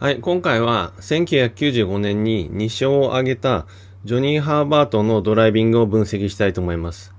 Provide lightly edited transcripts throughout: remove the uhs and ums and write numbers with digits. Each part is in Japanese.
はい、今回は1995年に2勝を挙げたジョニー・ハーバートのドライビングを分析したいと思います。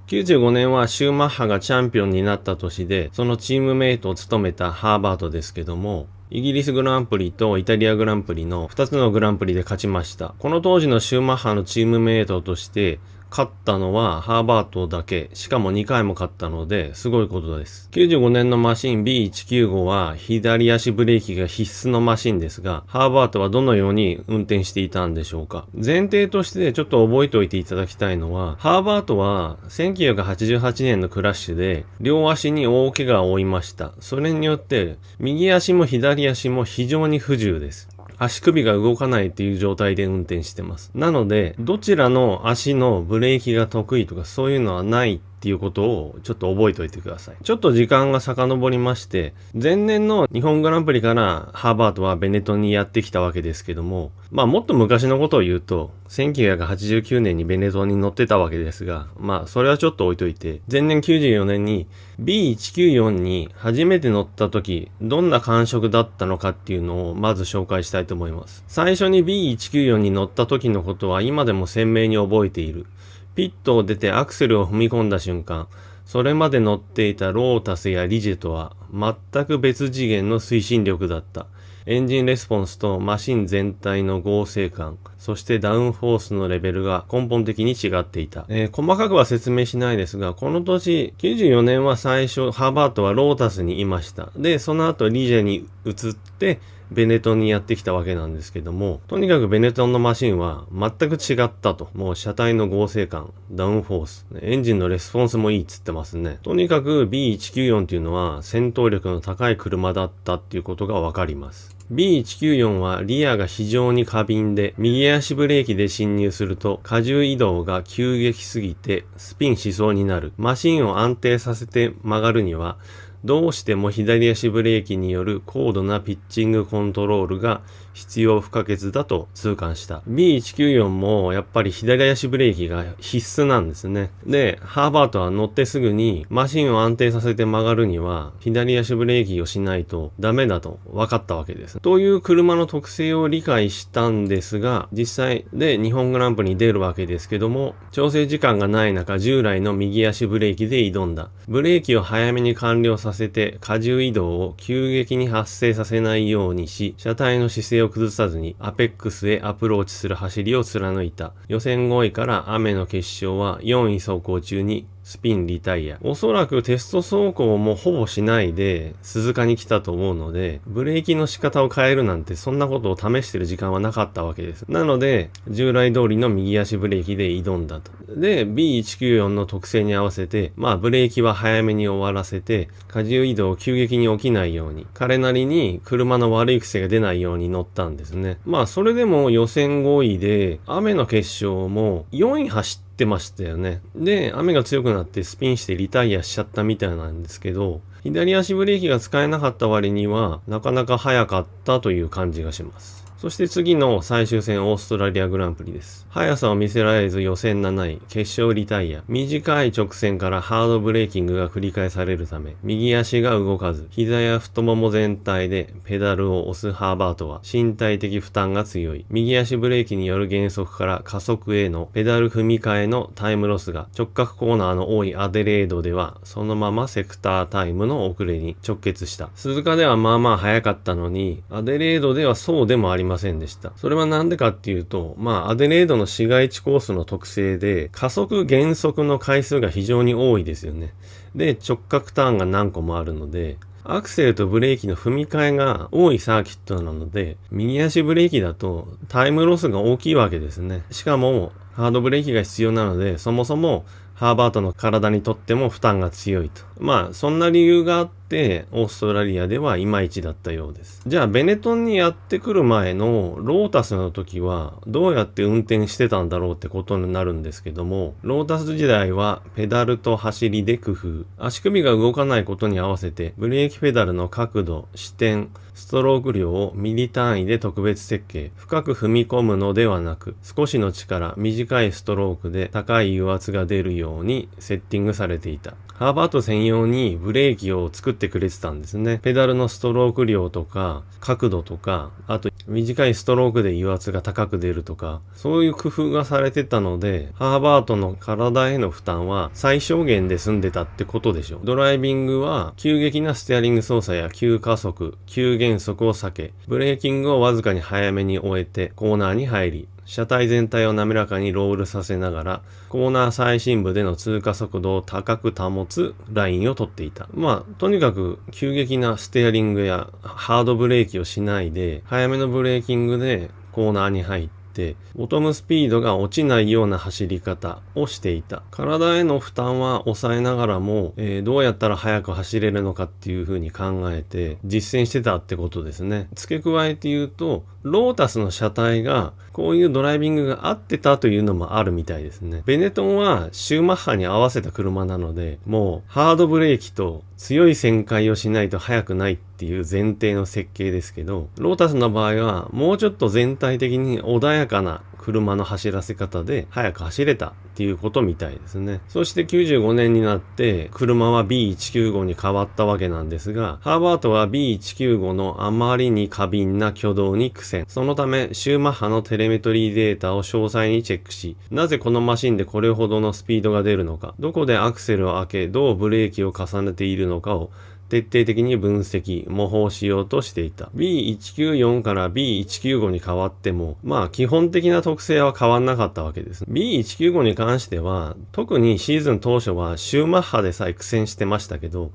95年はシューマッハがチャンピオンになった年で、そのチームメイトを務めたハーバートですけども、イギリスグランプリとイタリアグランプリの2つのグランプリで勝ちました。この当時のシューマッハのチームメイトとして勝ったのはハーバートだけ、しかも2回も勝ったのですごいことです。95年のマシン B195 は左足ブレーキが必須のマシンですが、ハーバートはどのように運転していたんでしょうか。前提としてちょっと覚えておいていただきたいのは、ハーバートは1988年のクラッシュで両足に大怪我を負いました。それによって右足も左足も非常に不自由です。足首が動かないっていう状態で運転してます。なので、どちらの足のブレーキが得意とかそういうのはないっていうことをちょっと覚えておいてください。ちょっと時間が遡りまして、前年の日本グランプリからハーバートはベネトンにやってきたわけですけども、もっと昔のことを言うと、1989年にベネトンに乗ってたわけですが、それはちょっと置いといて、前年94年に B194 に初めて乗った時、どんな感触だったのかっていうのをまず紹介したいと思います。最初に B194 に乗った時のことは今でも鮮明に覚えている。ピットを出てアクセルを踏み込んだ瞬間、それまで乗っていたロータスやリジェとは全く別次元の推進力だった。エンジンレスポンスとマシン全体の合成感、そしてダウンフォースのレベルが根本的に違っていた。細かくは説明しないですが、この年、94年は最初、ハーバートはロータスにいました。で、その後リジェに移って、ベネトンにやってきたわけなんですけども、とにかくベネトンのマシンは全く違ったと。もう車体の合成感、ダウンフォース、エンジンのレスポンスもいいっつってますね。とにかく B194 っていうのは戦闘力の高い車だったっていうことがわかります。B194 はリアが非常に過敏で、右足ブレーキで進入すると荷重移動が急激すぎてスピンしそうになる。マシンを安定させて曲がるには、どうしても左足ブレーキによる高度なピッチングコントロールが必要不可欠だと痛感した。B194 もやっぱり左足ブレーキが必須なんですね。で、ハーバートは乗ってすぐにマシンを安定させて曲がるには左足ブレーキをしないとダメだと分かったわけです。という車の特性を理解したんですが、実際で日本グランプリに出るわけですけども、調整時間がない中従来の右足ブレーキで挑んだ。ブレーキを早めに完了させて荷重移動を急激に発生させないようにし、車体の姿勢を崩さずにアペックスへアプローチする走りを貫いた。予選5位から雨の決勝は4位走行中にスピンリタイア。おそらくテスト走行もほぼしないで鈴鹿に来たと思うので、ブレーキの仕方を変えるなんてそんなことを試してる時間はなかったわけです。なので、従来通りの右足ブレーキで挑んだと。で、B194 の特性に合わせて、ブレーキは早めに終わらせて、荷重移動を急激に起きないように、彼なりに車の悪い癖が出ないように乗ったんですね。それでも予選5位で、雨の決勝も4位走ってましたよね。で、雨が強くなってスピンしてリタイアしちゃったみたいなんですけど、左足ブレーキが使えなかった割には、なかなか速かったという感じがします。そして次の最終戦オーストラリアグランプリです。速さを見せられず予選7位、決勝リタイア。短い直線からハードブレーキングが繰り返されるため、右足が動かず、膝や太もも全体でペダルを押すハーバートは身体的負担が強い。右足ブレーキによる減速から加速へのペダル踏み替えのタイムロスが直角コーナーの多いアデレードでは、そのままセクタータイムの遅れに直結した。鈴鹿では速かったのに、アデレードではそうでもありませんでした。それはなんでかっていうと、アデレードの市街地コースの特性で、加速減速の回数が非常に多いですよね。で、直角ターンが何個もあるので、アクセルとブレーキの踏み替えが多いサーキットなので、右足ブレーキだとタイムロスが大きいわけですね。しかも、ハードブレーキが必要なので、そもそもハーバートの体にとっても負担が強いと。そんな理由があって、オーストラリアではいまいちだったようです。じゃあ、ベネトンにやってくる前のロータスの時は、どうやって運転してたんだろうってことになるんですけども、ロータス時代はペダルと走りで工夫。足首が動かないことに合わせて、ブレーキペダルの角度、視点、ストローク量をミリ単位で特別設計。深く踏み込むのではなく、少しの力、短いストロークで高い油圧が出るよようにセッティングされていた。ハーバート専用にブレーキを作ってくれてたんですね。ペダルのストローク量とか角度とか、あと短いストロークで油圧が高く出るとか、そういう工夫がされてたので、ハーバートの体への負担は最小限で済んでたってことでしょう。ドライビングは急激なステアリング操作や急加速、急減速を避け、ブレーキングをわずかに早めに終えてコーナーに入り、車体全体を滑らかにロールさせながら、コーナー最深部での通過速度を高く保つラインを取っていた。とにかく急激なステアリングやハードブレーキをしないで、早めのブレーキングでコーナーに入って、ボトムスピードが落ちないような走り方をしていた。体への負担は抑えながらも、どうやったら速く走れるのかっていう風に考えて実践してたってことですね。付け加えて言うと、ロータスの車体がこういうドライビングが合ってたというのもあるみたいですね。ベネトンはシューマッハに合わせた車なので、もうハードブレーキと強い旋回をしないと速くないっていう前提の設計ですけど、ロータスの場合はもうちょっと全体的に穏やかな車の走らせ方で速く走れたっていうことみたいですね。そして95年になって車は B195 に変わったわけなんですが、ハーバートは B195 のあまりに過敏な挙動に苦戦。そのためシューマッハのテレメトリーデータを詳細にチェックし、なぜこのマシンでこれほどのスピードが出るのか、どこでアクセルを開け、どうブレーキを重ねているのかを徹底的に分析、模倣しようとしていた。B194 から B195 に変わっても、基本的な特性は変わんなかったわけです。B195 に関しては、特にシーズン当初はシューマッハでさえ苦戦してましたけど、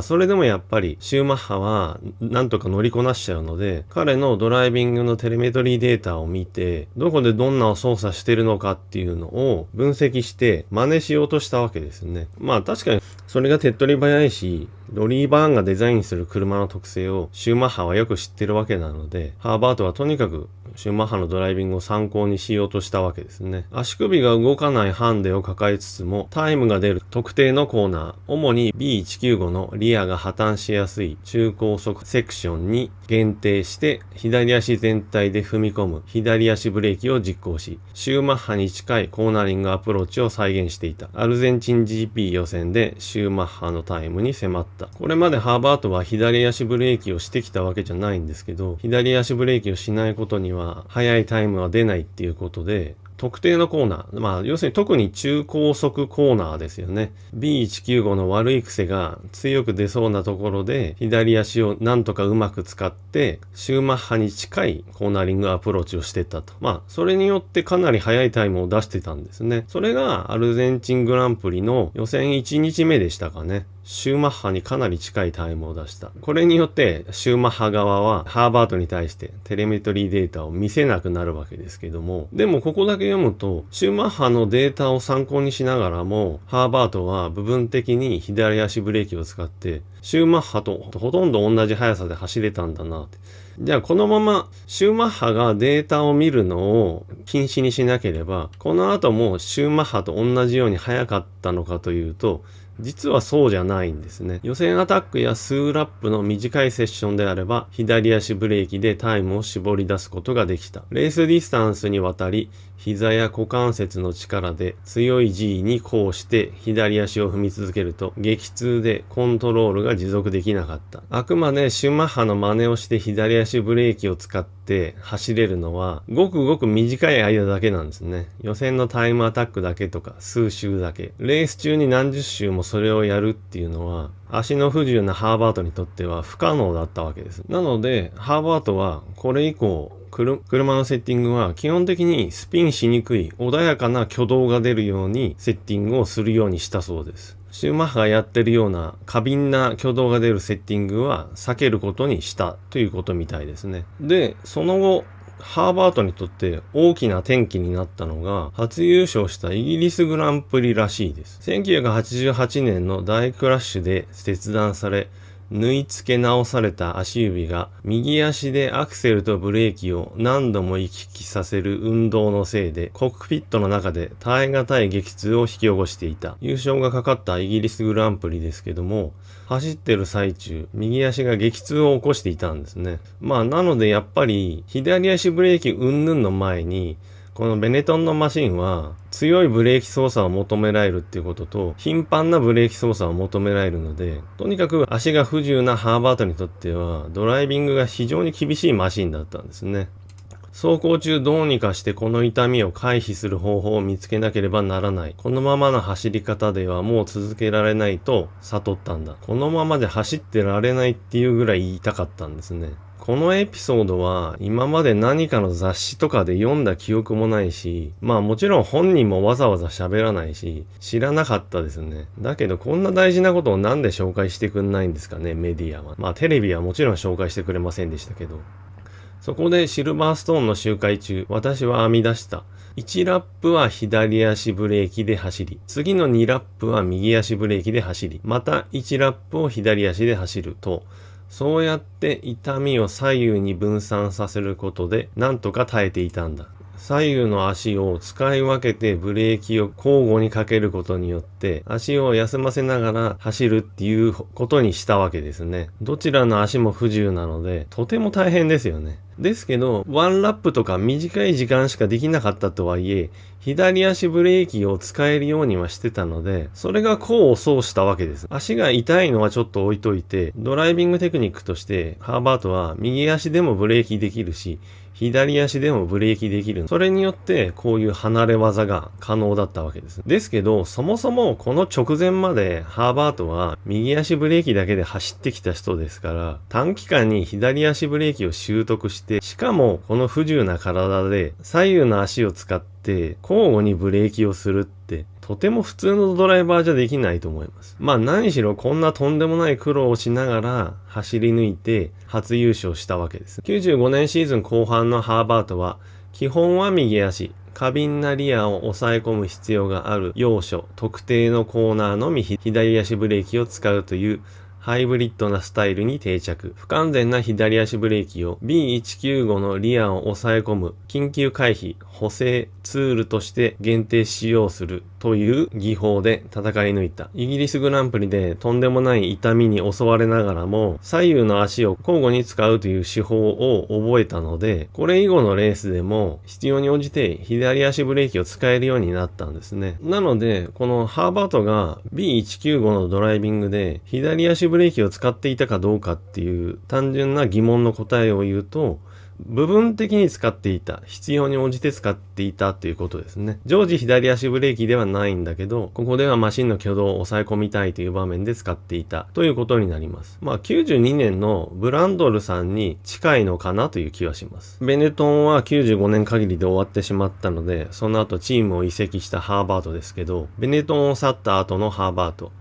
それでもやっぱりシューマッハはなんとか乗りこなしちゃうので、彼のドライビングのテレメトリーデータを見て、どこでどんな操作してるのかっていうのを分析して真似しようとしたわけですね。確かにそれが手っ取り早いし、ロリー・バーンがデザインする車の特性をシューマッハはよく知ってるわけなので、ハーバートはとにかくシューマッハのドライビングを参考にしようとしたわけですね。足首が動かないハンデを抱えつつも、タイムが出る特定のコーナー、主に B195 のリアが破綻しやすい中高速セクションに限定して、左足全体で踏み込む左足ブレーキを実行し、シューマッハに近いコーナリングアプローチを再現していた。アルゼンチン GP 予選でシューマッハのタイムに迫った。これまでハーバートは左足ブレーキをしてきたわけじゃないんですけど、左足ブレーキをしないことには速いタイムは出ないっていうことで、特定のコーナー、要するに特に中高速コーナーですよね。B195 の悪い癖が強く出そうなところで、左足をなんとかうまく使って、シューマッハに近いコーナリングアプローチをしていったと。それによってかなり速いタイムを出してたんですね。それがアルゼンチングランプリの予選1日目でしたかね。シューマッハにかなり近いタイムを出した。これによってシューマッハ側はハーバートに対してテレメトリーデータを見せなくなるわけですけども、でもここだけ読むとシューマッハのデータを参考にしながらもハーバートは部分的に左足ブレーキを使ってシューマッハとほとんど同じ速さで走れたんだなって。じゃあこのままシューマッハがデータを見るのを禁止にしなければ、この後もシューマッハと同じように速かったのかというと、実はそうじゃないんですね。予選アタックや数ラップの短いセッションであれば、左足ブレーキでタイムを絞り出すことができた。レースディスタンスにわたり、膝や股関節の力で強い G にこうして左足を踏み続けると、激痛でコントロールが持続できなかった。あくまでシューマッハの真似をして左足ブレーキを使って走れるのは、ごくごく短い間だけなんですね。予選のタイムアタックだけとか数周だけ。レース中に何十周もそれをやるっていうのは、足の不自由なハーバートにとっては不可能だったわけです。なので、ハーバートはこれ以降、車のセッティングは基本的にスピンしにくい穏やかな挙動が出るようにセッティングをするようにしたそうです。シューマッハがやってるような過敏な挙動が出るセッティングは避けることにしたということみたいですね。で、その後、ハーバートにとって大きな転機になったのが初優勝したイギリスグランプリらしいです。1988年の大クラッシュで切断され、縫い付け直された足指が右足でアクセルとブレーキを何度も行き来させる運動のせいでコックピットの中で耐え難い激痛を引き起こしていた。優勝がかかったイギリスグランプリですけども、走ってる最中、右足が激痛を起こしていたんですね。なのでやっぱり左足ブレーキ云々の前にこのベネトンのマシンは強いブレーキ操作を求められるっていうことと頻繁なブレーキ操作を求められるので、とにかく足が不自由なハーバートにとってはドライビングが非常に厳しいマシンだったんですね。走行中どうにかしてこの痛みを回避する方法を見つけなければならない。このままの走り方ではもう続けられないと悟ったんだ。このままで走ってられないっていうぐらい言いたかったんですね。このエピソードは今まで何かの雑誌とかで読んだ記憶もないし、まあもちろん本人もわざわざ喋らないし、知らなかったですね。だけどこんな大事なことをなんで紹介してくんないんですかね、メディアは。まあテレビはもちろん紹介してくれませんでしたけど。そこでシルバーストーンの周回中、私は編み出した。1ラップは左足ブレーキで走り、次の2ラップは右足ブレーキで走り、また1ラップを左足で走ると、そうやって痛みを左右に分散させることで、なんとか耐えていたんだ。左右の足を使い分けてブレーキを交互にかけることによって足を休ませながら走るっていうことにしたわけですね。どちらの足も不自由なのでとても大変ですよね。ですけどワンラップとか短い時間しかできなかったとはいえ左足ブレーキを使えるようにはしてたのでそれが功を奏したわけです。足が痛いのはちょっと置いといてドライビングテクニックとしてハーバートは右足でもブレーキできるし左足でもブレーキできる。それによってこういう離れ技が可能だったわけです。ですけど、そもそもこの直前までハーバートは右足ブレーキだけで走ってきた人ですから、短期間に左足ブレーキを習得して、しかもこの不自由な体で左右の足を使って交互にブレーキをするってとても普通のドライバーじゃできないと思います。まあ何しろこんなとんでもない苦労をしながら走り抜いて初優勝したわけです。95年シーズン後半のハーバートは基本は右足、過敏なリアを抑え込む必要がある要所、特定のコーナーのみ左足ブレーキを使うというハイブリッドなスタイルに定着。不完全な左足ブレーキを B195 のリアを抑え込む緊急回避、補正ツールとして限定使用するという技法で戦い抜いた。イギリスグランプリでとんでもない痛みに襲われながらも左右の足を交互に使うという手法を覚えたので、これ以後のレースでも必要に応じて左足ブレーキを使えるようになったんですね。なので、このハーバートが B195 のドライビングで左足ブレーキを使っていたかどうかっていう単純な疑問の答えを言うと、部分的に使っていた。必要に応じて使っていたということですね。常時左足ブレーキではないんだけど、ここではマシンの挙動を抑え込みたいという場面で使っていたということになります。まあ92年のブランドルさんに近いのかなという気はします。ベネトンは95年限りで終わってしまったので、その後チームを移籍したハーバートですけど、ベネトンを去った後のハーバート。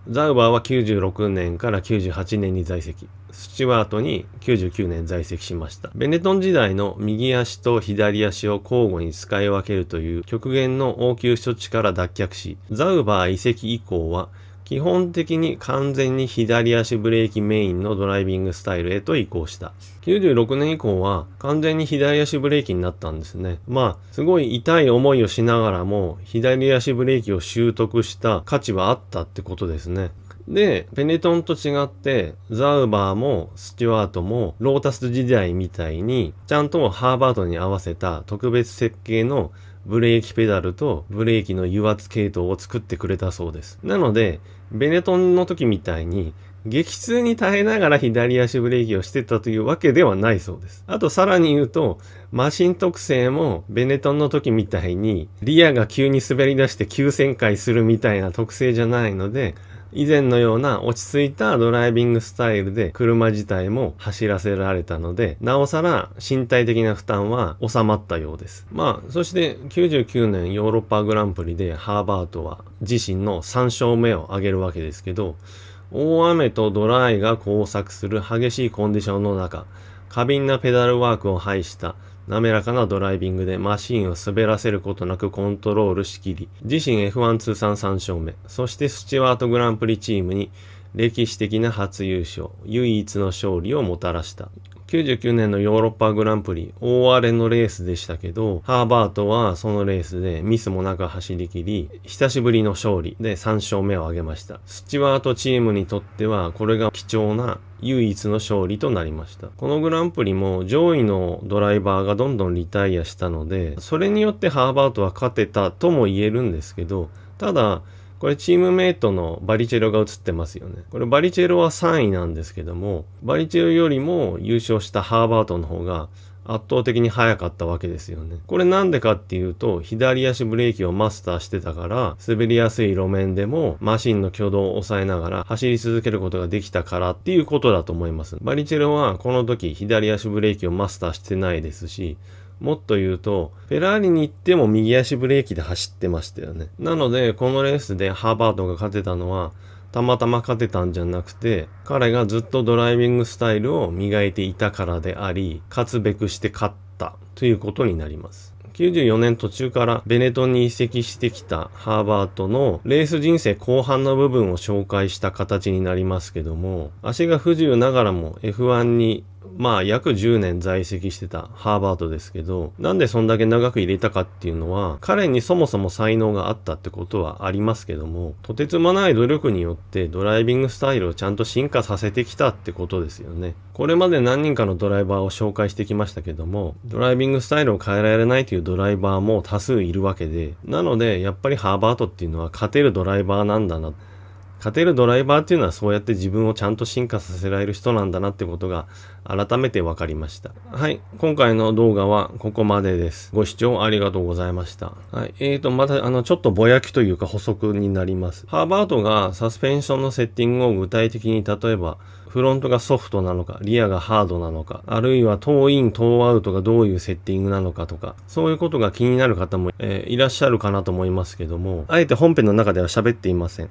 ザウバーは96年から98年に在籍。スチュワートに99年在籍しました。ベネトン時代の右足と左足を交互に使い分けるという極限の応急処置から脱却し、ザウバー移籍以降は基本的に完全に左足ブレーキメインのドライビングスタイルへと移行した。96年以降は完全に左足ブレーキになったんですね。まあ、すごい痛い思いをしながらも左足ブレーキを習得した価値はあったってことですね。で、ベネトンと違って、ザウバーもスチュワートもロータス時代みたいに、ちゃんとハーバートに合わせた特別設計のブレーキペダルとブレーキの油圧系統を作ってくれたそうです。なので、ベネトンの時みたいに、激痛に耐えながら左足ブレーキをしてたというわけではないそうです。あとさらに言うと、マシン特性もベネトンの時みたいに、リアが急に滑り出して急旋回するみたいな特性じゃないので、以前のような落ち着いたドライビングスタイルで車自体も走らせられたので、なおさら身体的な負担は収まったようです。まあ、そして99年ヨーロッパグランプリでハーバートは自身の3勝目を挙げるわけですけど、大雨とドライが交錯する激しいコンディションの中、過敏なペダルワークを排した滑らかなドライビングでマシンを滑らせることなくコントロールしきり、自身 F1 通算3勝目、そしてスチュワートグランプリチームに歴史的な初優勝、唯一の勝利をもたらした。99年のヨーロッパグランプリ、大荒れのレースでしたけど、ハーバートはそのレースでミスもなく走り切り、久しぶりの勝利で3勝目を挙げました。スチュワートチームにとっては、これが貴重な唯一の勝利となりました。このグランプリも上位のドライバーがどんどんリタイアしたので、それによってハーバートは勝てたとも言えるんですけど、ただ、これチームメイトのバリチェロが映ってますよね。これバリチェロは3位なんですけども、バリチェロよりも優勝したハーバートの方が圧倒的に速かったわけですよね。これなんでかっていうと、左足ブレーキをマスターしてたから、滑りやすい路面でもマシンの挙動を抑えながら走り続けることができたからっていうことだと思います。バリチェロはこの時左足ブレーキをマスターしてないですし、もっと言うと、フェラーリに行っても右足ブレーキで走ってましたよね。なので、このレースでハーバートが勝てたのは、たまたま勝てたんじゃなくて、彼がずっとドライビングスタイルを磨いていたからであり、勝つべくして勝ったということになります。94年途中からベネトンに移籍してきたハーバートのレース人生後半の部分を紹介した形になりますけども、足が不自由ながらも F1 に約10年在籍してたハーバートですけど、なんでそんだけ長く入れたかっていうのは、彼にそもそも才能があったってことはありますけども、とてつもない努力によってドライビングスタイルをちゃんと進化させてきたってことですよね。これまで何人かのドライバーを紹介してきましたけども、ドライビングスタイルを変えられないというドライバーも多数いるわけで、なのでやっぱりハーバートっていうのは勝てるドライバーなんだな。勝てるドライバーっていうのはそうやって自分をちゃんと進化させられる人なんだなってことが改めて分かりました。はい。今回の動画はここまでです。ご視聴ありがとうございました。はい。またちょっとぼやきというか補足になります。ハーバートがサスペンションのセッティングを具体的に例えばフロントがソフトなのか、リアがハードなのか、あるいはトーイン、トーアウトがどういうセッティングなのかとか、そういうことが気になる方も、いらっしゃるかなと思いますけども、あえて本編の中では喋っていません。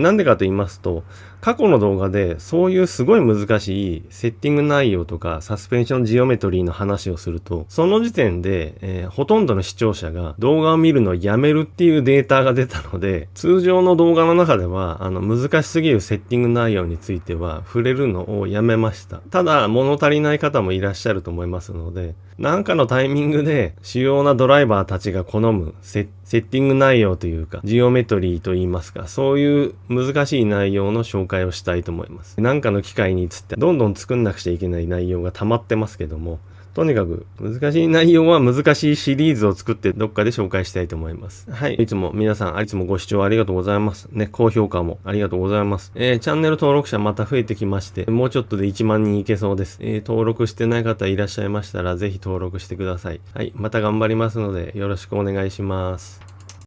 なんでかと言いますと、過去の動画でそういうすごい難しいセッティング内容とかサスペンションジオメトリーの話をすると、その時点で、ほとんどの視聴者が動画を見るのをやめるっていうデータが出たので、通常の動画の中では難しすぎるセッティング内容については触れるのをやめました。ただ物足りない方もいらっしゃると思いますので、なんかのタイミングで主要なドライバーたちが好むセッティング内容というかジオメトリーと言いますか、そういう難しい内容の紹介をしたいと思います。なんかの機会につってどんどん作んなくちゃいけない内容が溜まってますけども、とにかく難しい内容は難しいシリーズを作ってどっかで紹介したいと思います。はい。いつも皆さん、いつもご視聴ありがとうございます。ね、高評価もありがとうございます。チャンネル登録者また増えてきまして、もうちょっとで1万人いけそうです。登録してない方いらっしゃいましたら、ぜひ登録してください。はい。また頑張りますので、よろしくお願いします。